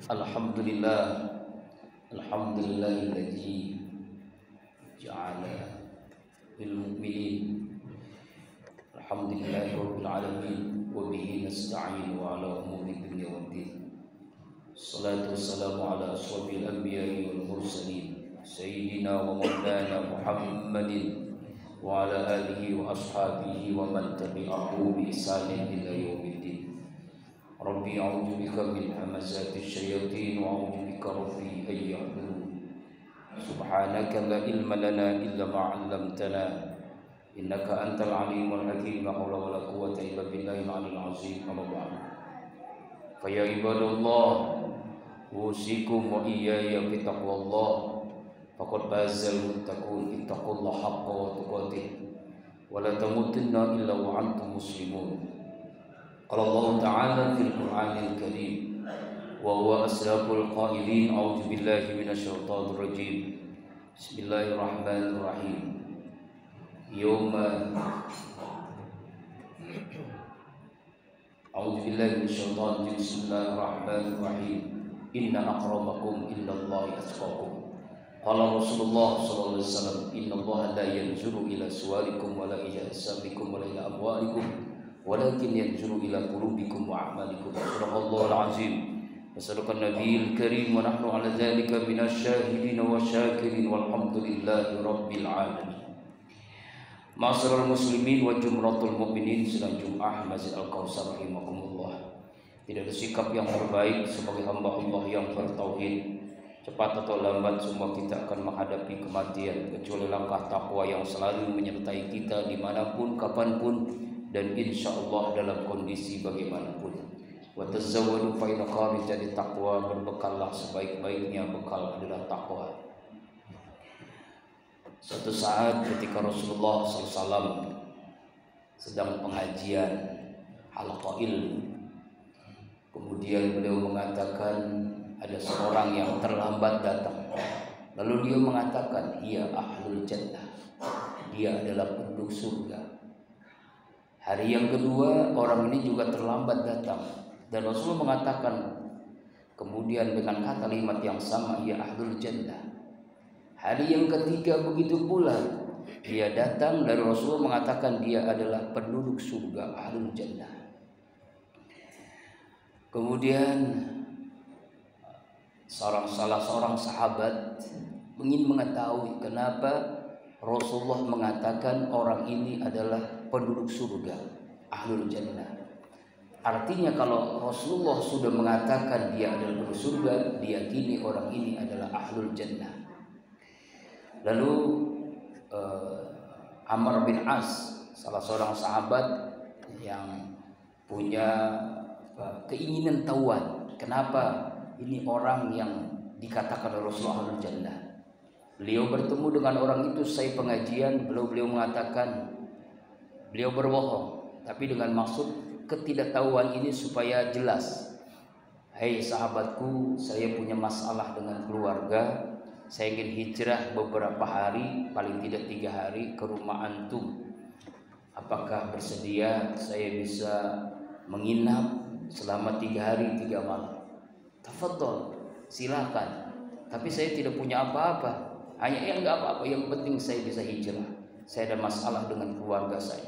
Alhamdulillah, alhamdulillahilladzi ja'ala lil mu'minin. Alhamdulillahirabbil alamin wa bihi nasta'in wa ala umuri dunya waddin. Salatu wassalamu ala asyrafil anbiya'i wal mursalin sayyidina wa maulana Muhammadin wa ala alihi wa ashabihi wa man tabi'ahu bi ihsanin ila yaumiddin. Rabbi a'udzu bika min hamazati syayatin wa a'udzu bika rabbi an yahdurun. Subhanaka la ilma lana illa ma 'allamtana innaka antal alimul hakim. La haula wala quwwata illa billahil aliyyil azim. Amma ba'd. Fa ya ibadallah, usikum wa iyaya bi taqwallah. Faqad fazal muttaqun, ittaqullaha haqqa tuqatih wa la tamutunna illa wa antum muslimun. Qala Allah Ta'ala fil Qur'anil Karim wa huwa asraful qailin. A'udzu billahi minasyaitonir rajim. Bismillahirrahmanirrahim. A'udzu billahi minasyaitonir rajim. Bismillahirrahmanirrahim. Inna akramakum indallahi atqakum. Qala Rasulullah sallallahu alaihi wasallam, innallaha la yanzuru ila suwarikum wa la ila asabikum wa la ila amwalikum walakin yanzuru ila qulubikum wa a'malikum. Sadaqallahul azim wa sadaqan nabiyil karim wa nahnu ala dzalika minasyahidin wa syakirin walhamdulillahi rabbil alamin. Ma'asyiral muslimin wa jumratul mukminin, sedang Jumat Masjid Al-Kautsar rahimakumullah. Tidak ada sikap yang terbaik sebagai hamba Allah yang bertauhid. Cepat atau lambat semua kita akan menghadapi kematian, kecuali langkah takwa yang selalu menyertai kita dimanapun, kapanpun, dan insya Allah dalam kondisi bagaimanapun. Wa tazawwadu fa inna khairat taqwa, berbekallah, sebaik-baiknya bekal adalah takwa. Suatu saat ketika Rasulullah SAW sedang pengajian halaqah ilmu, kemudian beliau mengatakan ada seorang yang terlambat datang. Lalu dia mengatakan, ia ahlul jannah, dia adalah penduduk surga. Hari yang kedua orang ini juga terlambat datang, dan Rasul mengatakan kemudian dengan kalimat yang sama, ia ahlul jannah. Hari yang ketiga begitu pula, dia datang dan Rasul mengatakan dia adalah penduduk surga, ahlul jannah. Kemudian salah seorang sahabat ingin mengetahui kenapa Rasulullah mengatakan orang ini adalah penduduk surga, ahlul jannah. Artinya kalau Rasulullah sudah mengatakan dia adalah penduduk surga, diyakini orang ini adalah ahlul jannah. Lalu Amr bin As, salah seorang sahabat yang punya keinginan tahuan, kenapa ini orang yang dikatakan Rasulullah ahlul jannah. Beliau bertemu dengan orang itu, saya pengajian, beliau mengatakan beliau berbohong, tapi dengan maksud ketidaktahuan ini supaya jelas. Hei sahabatku, saya punya masalah dengan keluarga, saya ingin hijrah beberapa hari, paling tidak 3 hari ke rumah antum. Apakah bersedia saya bisa menginap selama 3 hari 3 malam? Tafadhol, silakan. Tapi saya tidak punya apa-apa. Hanya enggak apa-apa, yang penting saya bisa hijrah. Saya ada masalah dengan keluarga saya.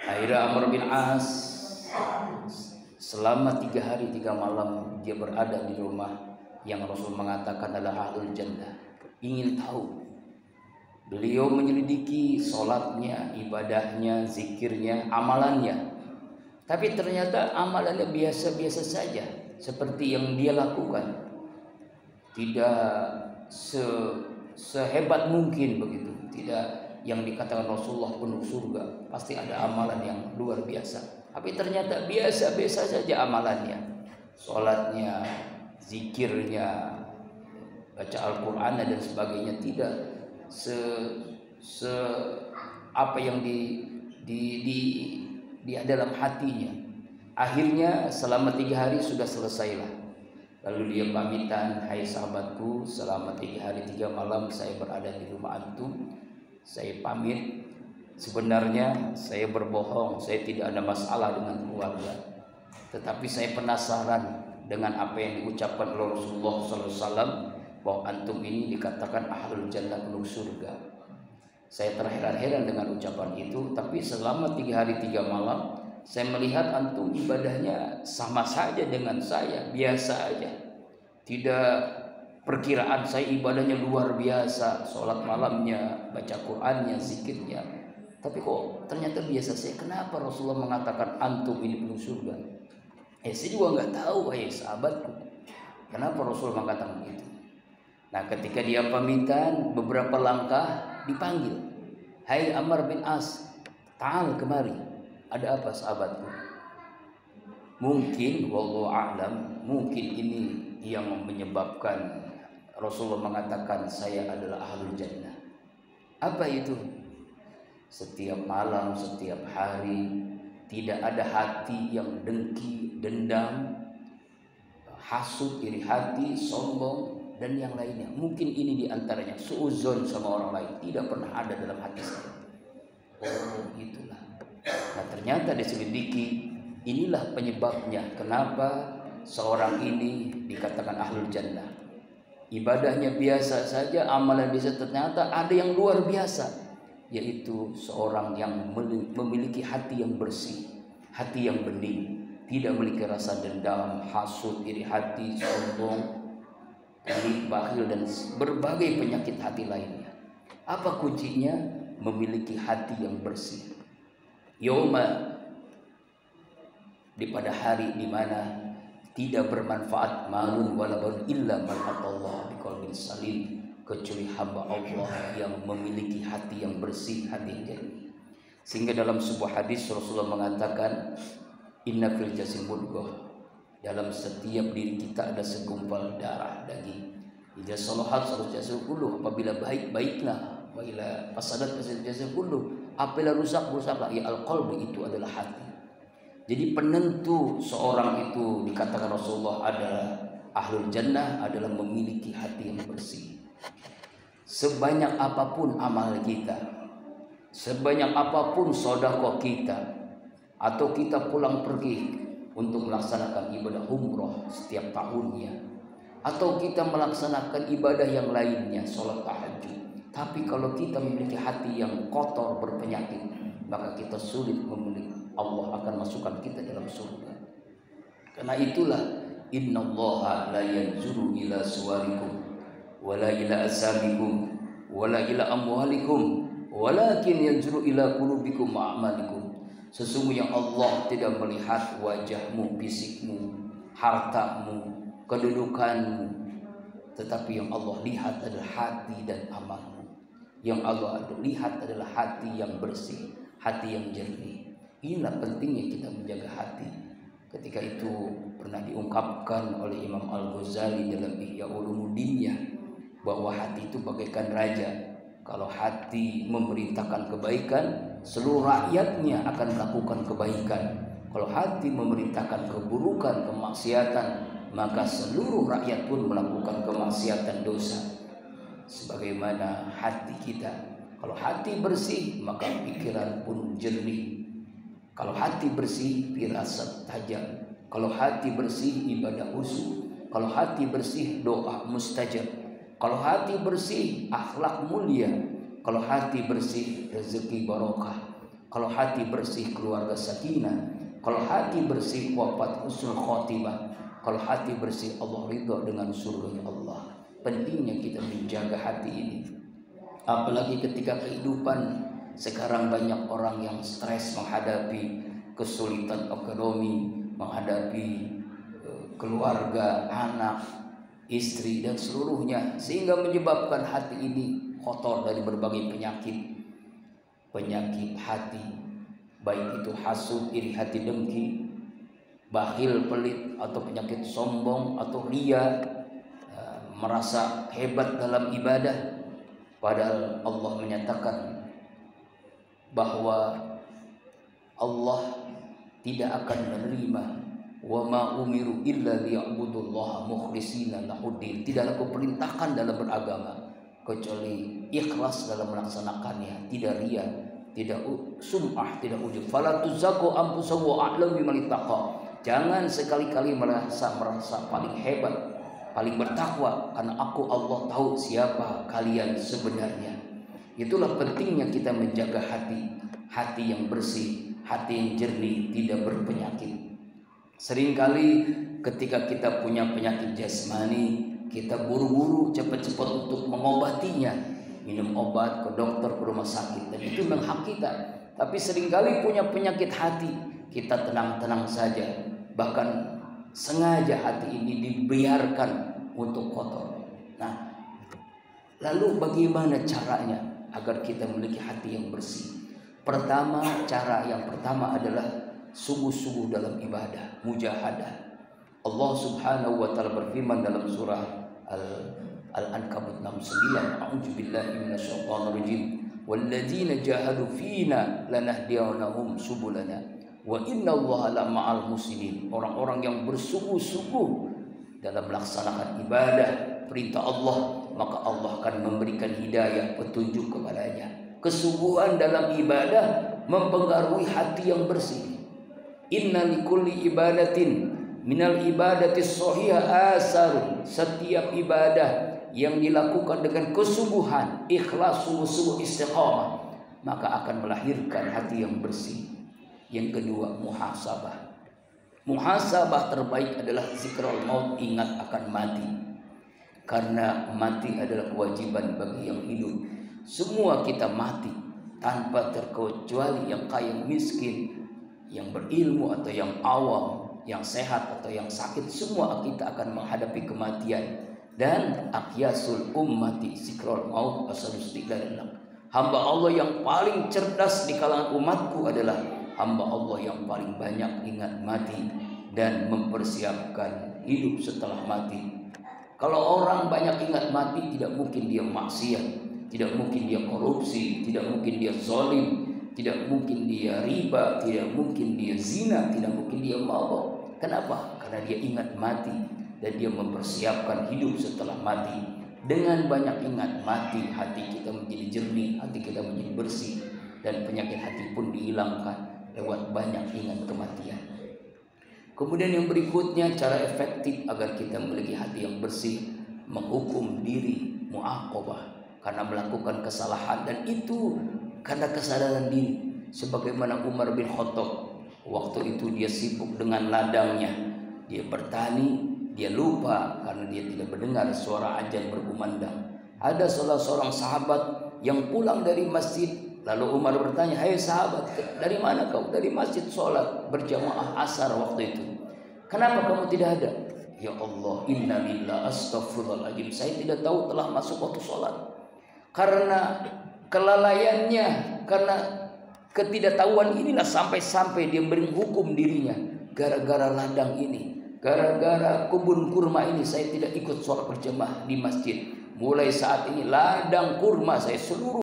Akhirnya Amr bin As selama 3 hari 3 malam dia berada di rumah yang Rasul mengatakan adalah ahlul jannah. Ingin tahu. Beliau menyelidiki sholatnya, ibadahnya, zikirnya, amalannya. Tapi ternyata amalannya biasa-biasa saja, seperti yang dia lakukan. Tidak sehebat mungkin begitu. Tidak yang dikatakan Rasulullah penduduk surga, pasti ada amalan yang luar biasa. Tapi ternyata biasa-biasa saja amalannya. Sholatnya, zikirnya, baca Al-Quran dan sebagainya, tidak apa yang di dalam hatinya. Akhirnya selama 3 hari sudah selesailah. Lalu dia pamitan, hai sahabatku, selama 3 hari 3 malam saya berada di rumah antum. Saya pamit, sebenarnya saya berbohong, saya tidak ada masalah dengan keluarga. Tetapi saya penasaran dengan apa yang diucapkan oleh Rasulullah SAW bahwa antum ini dikatakan ahlul jannah, penduduk surga. Saya terheran-heran dengan ucapan itu, tapi selama 3 hari 3 malam saya melihat antum ibadahnya sama saja dengan saya, biasa aja. Tidak perkiraan saya ibadahnya luar biasa, sholat malamnya, baca Qur'annya, zikirnya. Tapi kok ternyata biasa saya. Kenapa Rasulullah mengatakan antum ini penduduk surga? Saya juga nggak tahu, sahabatku. Kenapa Rasulullah mengatakan begitu? Nah, ketika dia pamitan, beberapa langkah dipanggil. Hai Ammar bin As, ta'al kemari. Ada apa sahabatku? Mungkin, wallahu a'lam, mungkin ini yang menyebabkan Rasulullah mengatakan saya adalah ahlul jannah. Apa itu? Setiap malam, setiap hari, tidak ada hati yang dengki, dendam, hasud, iri hati, sombong, dan yang lainnya. Mungkin ini diantaranya suuzon sama orang lain, tidak pernah ada dalam hati saya. Oh, itulah. Nah, ternyata diselidiki, inilah penyebabnya kenapa seorang ini dikatakan ahlul jannah. Ibadahnya biasa saja, amalan biasa, ternyata ada yang luar biasa, yaitu seorang yang memiliki hati yang bersih, hati yang bening, tidak memiliki rasa dendam, hasud, iri hati, sombong, pelit, bakhil, dan berbagai penyakit hati lainnya. Apa kuncinya? Memiliki hati yang bersih. Yauma, pada hari di mana tidak bermanfaat malun wala banun illa man Allah biqalbin salim, kecuali hamba Allah yang memiliki hati yang bersih, hati yang jernih. Sehingga dalam sebuah hadis Rasulullah mengatakan, inna fil jasad mudghah, dalam setiap diri kita ada segumpal darah daging. Idza salahat salahat jasad kullu, apabila baik baiklah, wa ila fasadat jasad kullu, apabila rusak rusaklah. Ya al-qalbu, itu adalah hati. Jadi penentu seorang itu dikatakan Rasulullah adalah ahlul jannah adalah memiliki hati yang bersih. Sebanyak apapun amal kita, sebanyak apapun sedekah kita, atau kita pulang pergi untuk melaksanakan ibadah umroh setiap tahunnya, atau kita melaksanakan ibadah yang lainnya, sholat tahajud, tapi kalau kita memiliki hati yang kotor berpenyakit, maka kita sulit memiliki, Allah akan masukkan kita dalam surga. Karena itulah innallaha la yanzuru ila suwarikum wala ila asamikum wala ila amwalikum walakin yanzuru ila qulubikum wa a'malikum. Sesungguhnya Allah tidak melihat wajahmu, fisikmu, hartamu, kedudukanmu, tetapi yang Allah lihat adalah hati dan amalmu. Yang Allah lihat adalah hati yang bersih, hati yang jernih. Inilah pentingnya kita menjaga hati. Ketika itu pernah diungkapkan oleh Imam Al-Ghazali dalam Ihya Ulumuddinnya, bahwa hati itu bagaikan raja. Kalau hati memerintahkan kebaikan, seluruh rakyatnya akan melakukan kebaikan. Kalau hati memerintahkan keburukan, kemaksiatan, maka seluruh rakyat pun melakukan kemaksiatan, dosa. Sebagaimana hati kita, kalau hati bersih, maka pikiran pun jernih. Kalau hati bersih, firasat tajam. Kalau hati bersih, ibadah khusyuk. Kalau hati bersih, doa mustajab. Kalau hati bersih, akhlak mulia. Kalau hati bersih, rezeki barokah. Kalau hati bersih, keluarga sakinah. Kalau hati bersih, wafat husnul khotimah. Kalau hati bersih, Allah ridha dengan surga Allah. Pentingnya kita menjaga hati ini. Apalagi ketika kehidupan sekarang banyak orang yang stres menghadapi kesulitan ekonomi, menghadapi keluarga, anak, istri, dan seluruhnya, sehingga menyebabkan hati ini kotor dari berbagai penyakit hati, baik itu hasud, iri hati, dengki, bakhil, pelit, atau penyakit sombong atau ria, merasa hebat dalam ibadah, padahal Allah menyatakan bahwa Allah tidak akan menerima wa ma umiru illa liya'budullaha mukhlishina lahuddin. Tidaklah kuperintahkan dalam beragama kecuali ikhlas dalam melaksanakannya, tidak ria, tidak sum'ah, tidak ujub. Fala tuzakku anfusakum wa a'lamu biman ittaqa. Jangan sekali-kali merasa paling hebat, paling bertakwa, karena aku Allah tahu siapa kalian sebenarnya. Itulah pentingnya kita menjaga hati yang bersih, hati yang jernih, tidak berpenyakit. Seringkali ketika kita punya penyakit jasmani, kita buru-buru cepat-cepat untuk mengobatinya, minum obat ke dokter, ke rumah sakit, dan itu memang hak kita. Tapi seringkali punya penyakit hati, kita tenang-tenang saja, bahkan sengaja hati ini dibiarkan untuk kotor. Nah, lalu bagaimana caranya agar kita memiliki hati yang bersih? Cara yang pertama adalah sungguh-sungguh dalam ibadah, mujahadah. Allah Subhanahu wa taala berfirman dalam surah Al-Ankabut 69, A'udzubillahi minasyaitonir rajim. Walladzina jahadu fina lanahdiyannahum subulana wa innallaha lama'al muhsinin. Orang-orang yang bersungguh-sungguh dalam melaksanakan ibadah perintah Allah, maka Allah akan memberikan hidayah, petunjuk kepadanya. Kesungguhan dalam ibadah mempengaruhi hati yang bersih. Inna likulli ibadatin minal ibadati shahihah asar. Setiap ibadah yang dilakukan dengan kesungguhan, ikhlas, sungguh-sungguh istiqamah, maka akan melahirkan hati yang bersih. Yang kedua, muhasabah. Muhasabah terbaik adalah zikrul maut, ingat akan mati. Karena mati adalah kewajiban bagi yang hidup. Semua kita mati tanpa terkecuali yang kaya, miskin, yang berilmu atau yang awam, yang sehat atau yang sakit, semua kita akan menghadapi kematian. Dan aqyasul ummati zikrul maut asadustiqlalillah. Hamba Allah yang paling cerdas di kalangan umatku adalah hamba Allah yang paling banyak ingat mati dan mempersiapkan hidup setelah mati. Kalau orang banyak ingat mati, tidak mungkin dia maksiat, tidak mungkin dia korupsi, tidak mungkin dia zalim, tidak mungkin dia riba, tidak mungkin dia zina, tidak mungkin dia mabuk. Kenapa? Karena dia ingat mati dan dia mempersiapkan hidup setelah mati. Dengan banyak ingat mati, hati kita menjadi jernih, hati kita menjadi bersih, dan penyakit hati pun dihilangkan lewat banyak ingat kematian. Kemudian yang berikutnya, cara efektif agar kita memiliki hati yang bersih, menghukum diri, mu'aqabah, karena melakukan kesalahan, dan itu karena kesadaran diri. Sebagaimana Umar bin Khattab, waktu itu dia sibuk dengan ladangnya, dia bertani, dia lupa karena dia tidak mendengar suara azan berkumandang. Ada salah seorang sahabat yang pulang dari masjid, lalu Umar bertanya, "Hai sahabat, dari mana kau?" "Dari masjid, sholat berjamaah asar waktu itu." "Kenapa kamu tidak ada?" "Ya Allah, innalillah, astaghfirullahaladzim, saya tidak tahu telah masuk waktu sholat." Karena kelalaiannya, karena ketidaktahuan inilah sampai-sampai dia menghukum dirinya. Gara-gara ladang ini, gara-gara kebun kurma ini, saya tidak ikut sholat berjamaah di masjid. Mulai saat ini ladang kurma saya seluruh